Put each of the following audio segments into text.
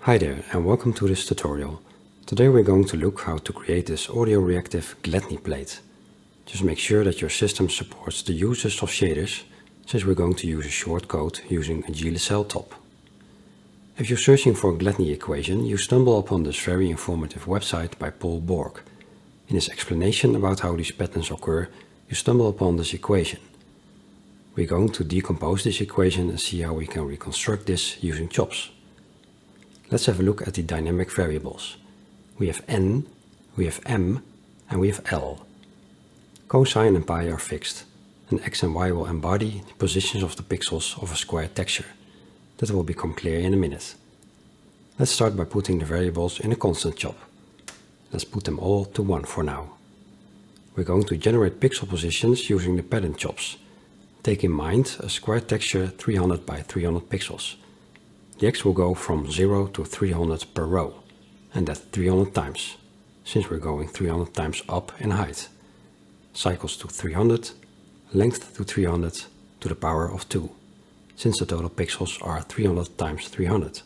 Hi there and welcome to this tutorial. Today we're going to look how to create this Audioreactive Chladni plate. Just make sure that your system supports the uses of shaders, since we're going to use a shortcode using a GLSL top. If you're searching for a Chladni equation, you stumble upon this very informative website by Paul Borg. In his explanation about how these patterns occur, you stumble upon this equation. We're going to decompose this equation and see how we can reconstruct this using chops. Let's have a look at the dynamic variables. We have n, we have m, and we have l. Cosine and pi are fixed, and x and y will embody the positions of the pixels of a square texture. That will become clear in a minute. Let's start by putting the variables in a constant chop. Let's put them all to 1 for now. We're going to generate pixel positions using the pattern chops. Take in mind a square texture 300 by 300 pixels. The x will go from 0 to 300 per row, and that 300 times, since we're going 300 times up in height. Cycles to 300, length to 300 to the power of 2, since the total pixels are 300 times 300.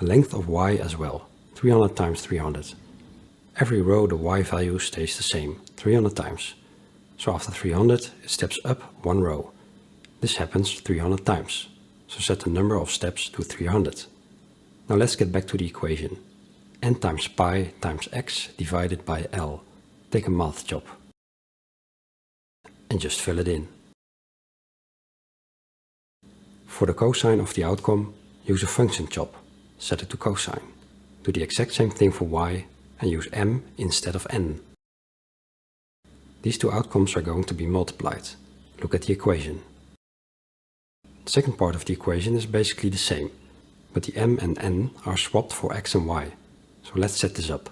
The length of y as well, 300 times 300. Every row the y value stays the same, 300 times. So after 300 it steps up 1 row. This happens 300 times. So set the number of steps to 300. Now let's get back to the equation. N times pi times x divided by L. Take a math chop. And just fill it in. For the cosine of the outcome, use a function chop. Set it to cosine. Do the exact same thing for y and use m instead of n. These two outcomes are going to be multiplied. Look at the equation. The second part of the equation is basically the same, but the m and n are swapped for x and y, so let's set this up.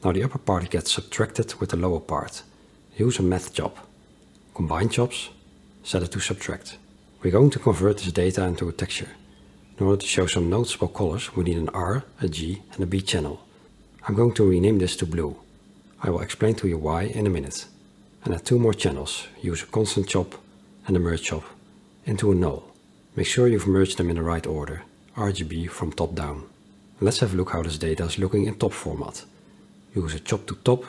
Now the upper part gets subtracted with the lower part. Use a math chop. Combine chops, set it to subtract. We're going to convert this data into a texture. In order to show some noticeable colors, we need an R, a G and a B channel. I'm going to rename this to blue. I will explain to you why in a minute. And add 2 more channels. Use a constant chop and a merge chop into a null. Make sure you've merged them in the right order, RGB from top down. Let's have a look how this data is looking in top format. Use a chop to top,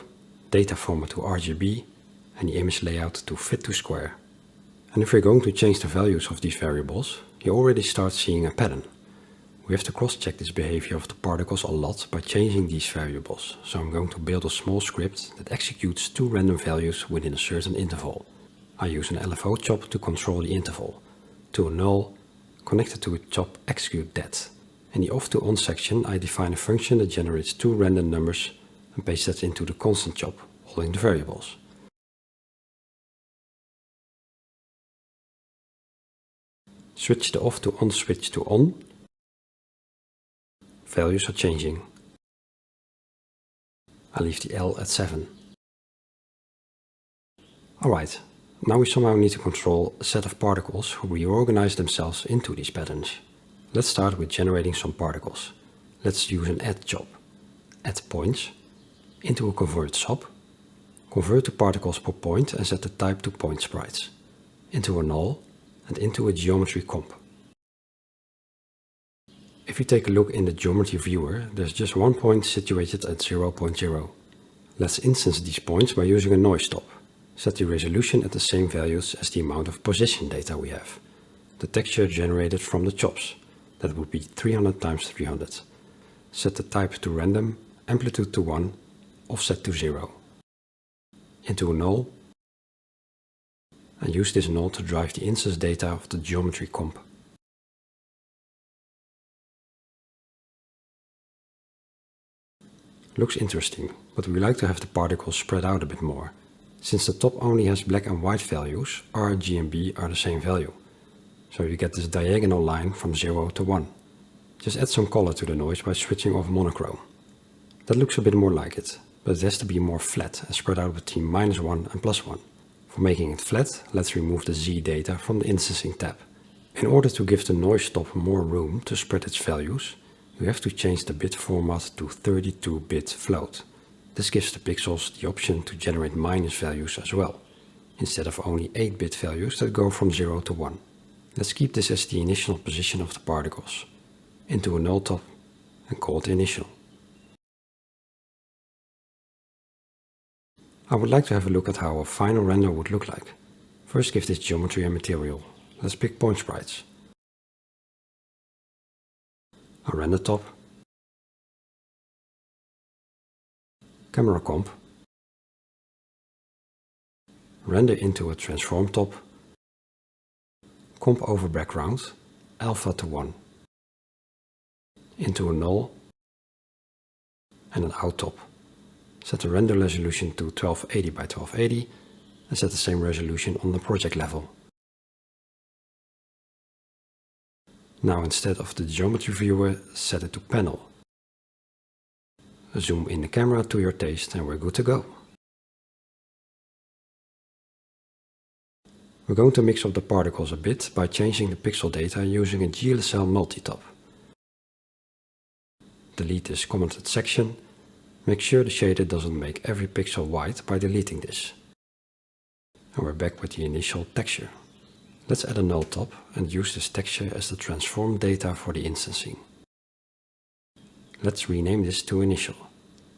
data format to RGB, and the image layout to fit to square. And if we're going to change the values of these variables, you already start seeing a pattern. We have to cross-check this behavior of the particles a lot by changing these variables, so I'm going to build a small script that executes 2 random values within a certain interval. I use an LFO chop to control the interval. To a null, connected to a chop execute that. In the off to on section I define a function that generates 2 random numbers and paste that into the constant chop, holding the variables. Switch the off to on switch to on. Values are changing. I leave the L at 7. Alright. Now we somehow need to control a set of particles who reorganize themselves into these patterns. Let's start with generating some particles. Let's use an add chop. Add points into a convert sub. Convert the particles per point and set the type to point sprites. Into a null and into a geometry comp. If you take a look in the geometry viewer, there's just 1 point situated at 0.0. Let's instance these points by using a noise stop. Set the resolution at the same values as the amount of position data we have. The texture generated from the chops. That would be 300 times 300. Set the type to random, amplitude to 1, offset to 0. Into a null. And use this null to drive the instance data of the geometry comp. Looks interesting, but we like to have the particles spread out a bit more. Since the top only has black and white values, R, G and B are the same value. So you get this diagonal line from 0 to 1. Just add some color to the noise by switching off monochrome. That looks a bit more like it, but it has to be more flat and spread out between -1 and +1. For making it flat, let's remove the Z data from the instancing tab. In order to give the noise stop more room to spread its values, you have to change the bit format to 32-bit float. This gives the pixels the option to generate minus values as well, instead of only 8-bit values that go from 0 to 1. Let's keep this as the initial position of the particles. Into a null top and call it initial. I would like to have a look at how a final render would look like. First, give this geometry a material. Let's pick point sprites. A render top, camera comp, render into a transform top, comp over background, alpha to 1, into a null, and an out top. Set the render resolution to 1280 by 1280 and set the same resolution on the project level. Now instead of the geometry viewer, set it to panel. Zoom in the camera to your taste and we're good to go. We're going to mix up the particles a bit by changing the pixel data using a GLSL multitop. Delete this commented section. Make sure the shader doesn't make every pixel white by deleting this. And we're back with the initial texture. Let's add a null top and use this texture as the transform data for the instancing. Let's rename this to initial.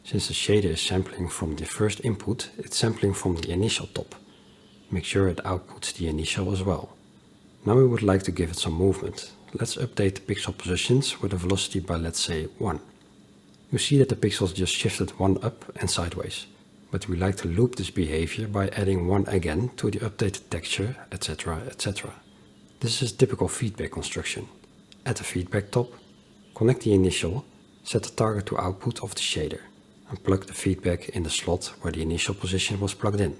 Since the shader is sampling from the first input, it's sampling from the initial top. Make sure it outputs the initial as well. Now we would like to give it some movement. Let's update the pixel positions with a velocity by, let's say, 1. You see that the pixels just shifted 1 up and sideways, but we like to loop this behavior by adding 1 again to the updated texture, etc, etc. This is typical feedback construction. Add a feedback top, connect the initial, set the target to output of the shader, and plug the feedback in the slot where the initial position was plugged in.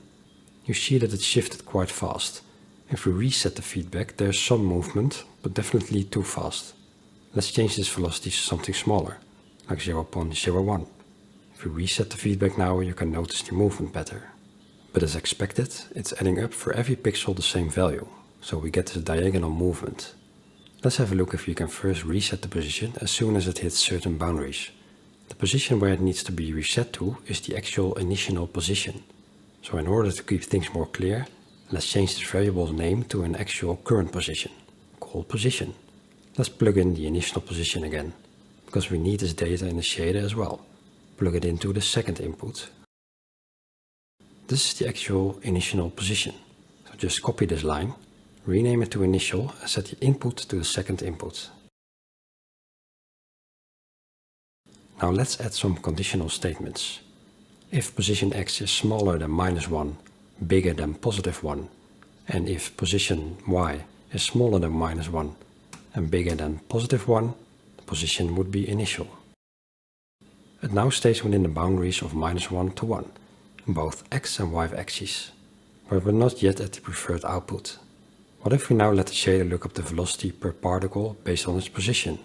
You see that it shifted quite fast. If we reset the feedback, there's some movement, but definitely too fast. Let's change this velocity to something smaller, like 0.01. If we reset the feedback now, you can notice the movement better. But as expected, it's adding up for every pixel the same value, so we get this diagonal movement. Let's have a look if we can first reset the position as soon as it hits certain boundaries. The position where it needs to be reset to is the actual initial position. So in order to keep things more clear, let's change this variable's name to an actual current position, called position. Let's plug in the initial position again, because we need this data in the shader as well. Plug it into the second input. This is the actual initial position. So just copy this line, rename it to initial and set the input to the second input. Now let's add some conditional statements. If position x is smaller than -1, bigger than +1, and if position y is smaller than -1 and bigger than +1, the position would be initial. It now stays within the boundaries of -1 to 1, in both x and y axes, but we're not yet at the preferred output. What if we now let the shader look up the velocity per particle based on its position?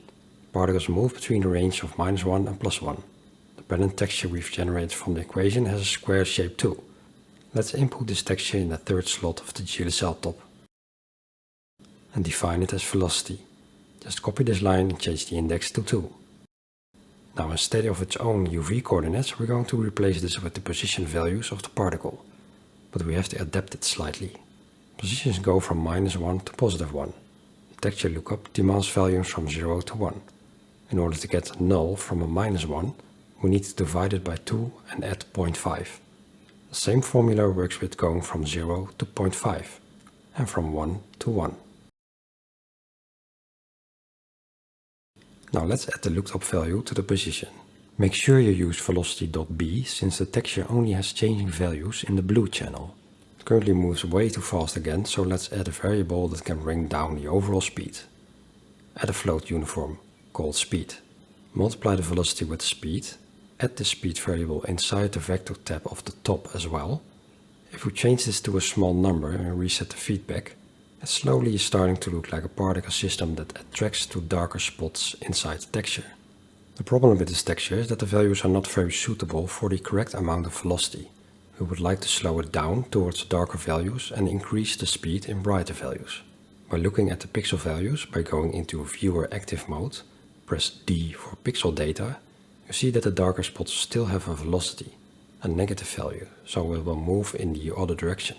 Particles move between the range of -1 and +1. The pattern texture we've generated from the equation has a square shape too. Let's input this texture in the third slot of the GLSL top and define it as velocity. Just copy this line and change the index to 2. Now instead of its own UV coordinates, we're going to replace this with the position values of the particle, but we have to adapt it slightly. Positions go from -1 to +1. The texture lookup demands values from 0 to 1. In order to get null from a -1, we need to divide it by 2 and add 0.5. The same formula works with going from 0 to 0.5 and from 1 to 1. Now let's add the looked up value to the position. Make sure you use velocity.b since the texture only has changing values in the blue channel. It currently moves way too fast again, so let's add a variable that can bring down the overall speed. Add a float uniform called speed. Multiply the velocity with the speed. Add the speed variable inside the vector tab of the top as well. If we change this to a small number and reset the feedback, it slowly is starting to look like a particle system that attracts to darker spots inside the texture. The problem with this texture is that the values are not very suitable for the correct amount of velocity. We would like to slow it down towards darker values and increase the speed in brighter values. By looking at the pixel values by going into Viewer Active mode, press D for pixel data, you see that the darker spots still have a velocity, a negative value, so it will move in the other direction.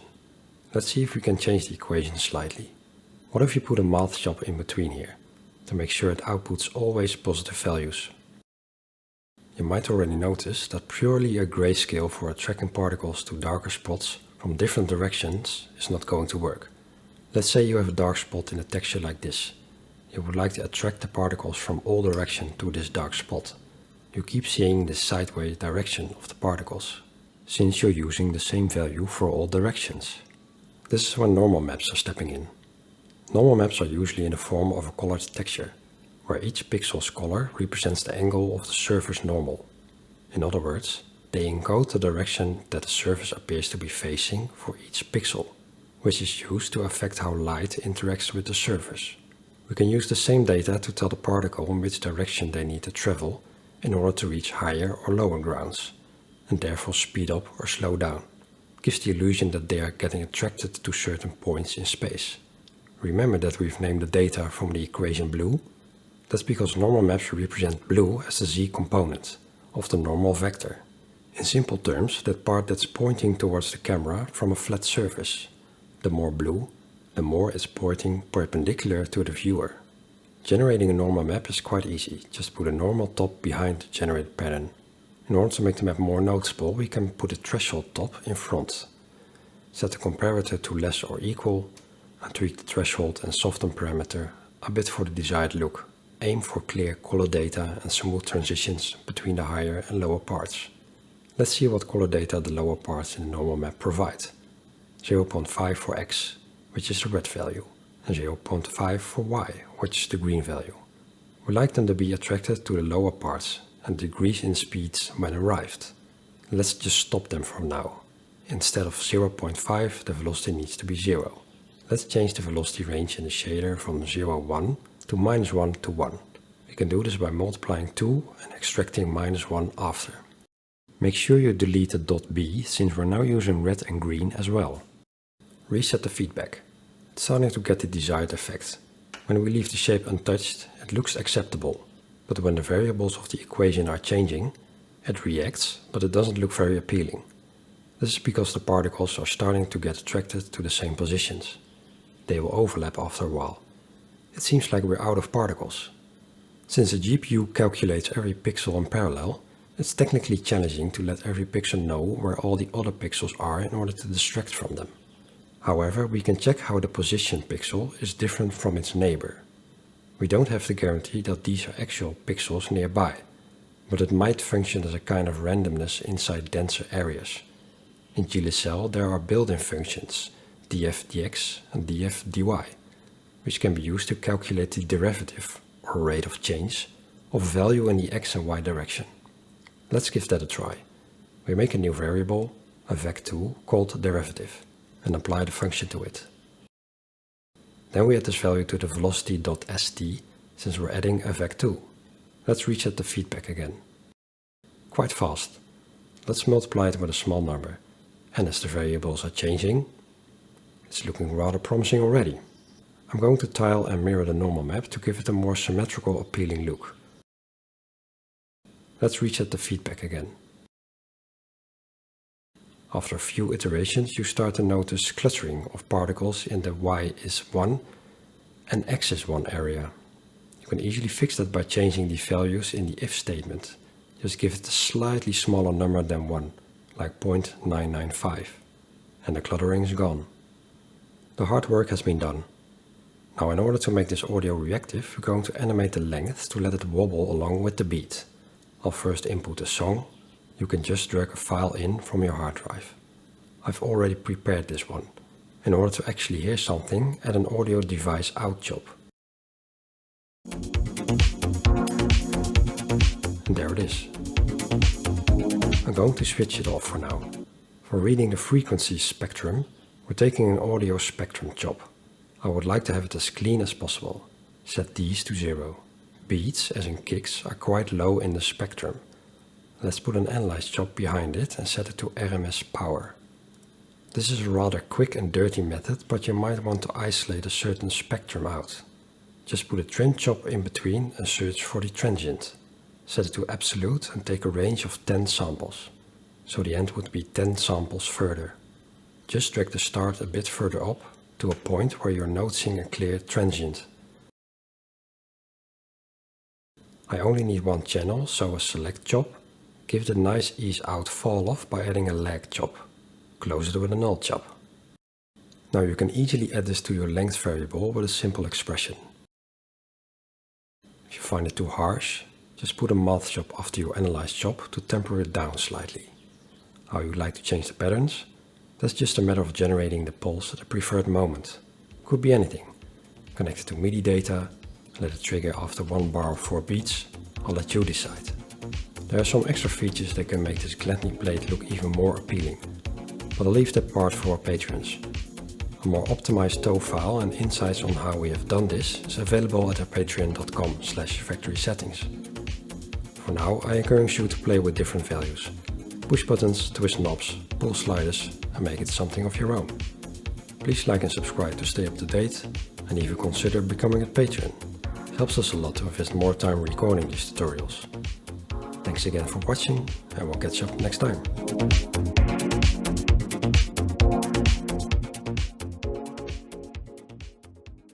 Let's see if we can change the equation slightly. What if you put a math shop in between here, to make sure it outputs always positive values? You might already notice that purely a grayscale for attracting particles to darker spots from different directions is not going to work. Let's say you have a dark spot in a texture like this. You would like to attract the particles from all directions to this dark spot. You keep seeing the sideways direction of the particles, since you're using the same value for all directions. This is when normal maps are stepping in. Normal maps are usually in the form of a colored texture, where each pixel's color represents the angle of the surface normal. In other words, they encode the direction that the surface appears to be facing for each pixel, which is used to affect how light interacts with the surface. We can use the same data to tell the particle in which direction they need to travel in order to reach higher or lower grounds, and therefore speed up or slow down. It gives the illusion that they are getting attracted to certain points in space. Remember that we've named the data from the equation blue? That's because normal maps represent blue as the z component of the normal vector. In simple terms, that part that's pointing towards the camera from a flat surface. The more blue, the more it's pointing perpendicular to the viewer. Generating a normal map is quite easy. Just put a normal top behind the generated pattern. In order to make the map more noticeable, we can put a threshold top in front. Set the comparator to less or equal, and tweak the threshold and soften parameter a bit for the desired look. Aim for clear color data and smooth transitions between the higher and lower parts. Let's see what color data the lower parts in the normal map provide. 0.5 for x, which is the red value, and 0.5 for y, which is the green value. We like them to be attracted to the lower parts and decrease in speeds when arrived. Let's just stop them for now. Instead of 0.5, the velocity needs to be 0. Let's change the velocity range in the shader from 0,1 to -1 to 1. We can do this by multiplying 2 and extracting -1 after. Make sure you delete the dot B, since we're now using red and green as well. Reset the feedback. It's starting to get the desired effect. When we leave the shape untouched, it looks acceptable, but when the variables of the equation are changing, it reacts, but it doesn't look very appealing. This is because the particles are starting to get attracted to the same positions. They will overlap after a while. It seems like we're out of particles. Since the GPU calculates every pixel in parallel, it's technically challenging to let every pixel know where all the other pixels are in order to distract from them. However, we can check how the positioned pixel is different from its neighbor. We don't have the guarantee that these are actual pixels nearby, but it might function as a kind of randomness inside denser areas. In GLSL there are built-in functions, df/dx and df/dy, which can be used to calculate the derivative, or rate of change, of value in the x and y direction. Let's give that a try. We make a new variable, a vec2, called derivative, and apply the function to it. Then we add this value to the velocity.st, since we're adding a vec2. Let's reset the feedback again. Quite fast. Let's multiply it with a small number, and as the variables are changing, it's looking rather promising already. I'm going to tile and mirror the normal map to give it a more symmetrical, appealing look. Let's reset the feedback again. After a few iterations, you start to notice clustering of particles in the y is 1 and x is 1 area. You can easily fix that by changing the values in the if statement. Just give it a slightly smaller number than 1, like 0.995, and the cluttering is gone. The hard work has been done. Now, in order to make this audio reactive, we're going to animate the length to let it wobble along with the beat. I'll first input a song. You can just drag a file in from your hard drive. I've already prepared this one. In order to actually hear something, add an audio device out job. And there it is. I'm going to switch it off for now. For reading the frequency spectrum, we're taking an audio spectrum job. I would like to have it as clean as possible. Set these to 0. Beats, as in kicks, are quite low in the spectrum. Let's put an analyze job behind it and set it to RMS power. This is a rather quick and dirty method, but you might want to isolate a certain spectrum out. Just put a trend job in between and search for the transient. Set it to absolute and take a range of 10 samples. So the end would be 10 samples further. Just drag the start a bit further up to a point where you're noticing a clear transient. I only need one channel, so a select job, Give it a nice ease out fall off by adding a leg chop. Close it with a null chop. Now you can easily add this to your length variable with a simple expression. If you find it too harsh, just put a math chop after your analyze chop to temper it down slightly. How you like to change the patterns? That's just a matter of generating the pulse at a preferred moment. Could be anything. Connect it to MIDI data, let it trigger after 1 bar of 4 beats. I'll let you decide. There are some extra features that can make this Chladni plate look even more appealing, but I'll leave that part for our patrons. A more optimized TOE file and insights on how we have done this is available at our patreon.com/factorysettings. For now, I encourage you to play with different values. Push buttons, twist knobs, pull sliders and make it something of your own. Please like and subscribe to stay up to date and even consider becoming a patron. It helps us a lot to invest more time recording these tutorials. Thanks again for watching and we'll catch up next time.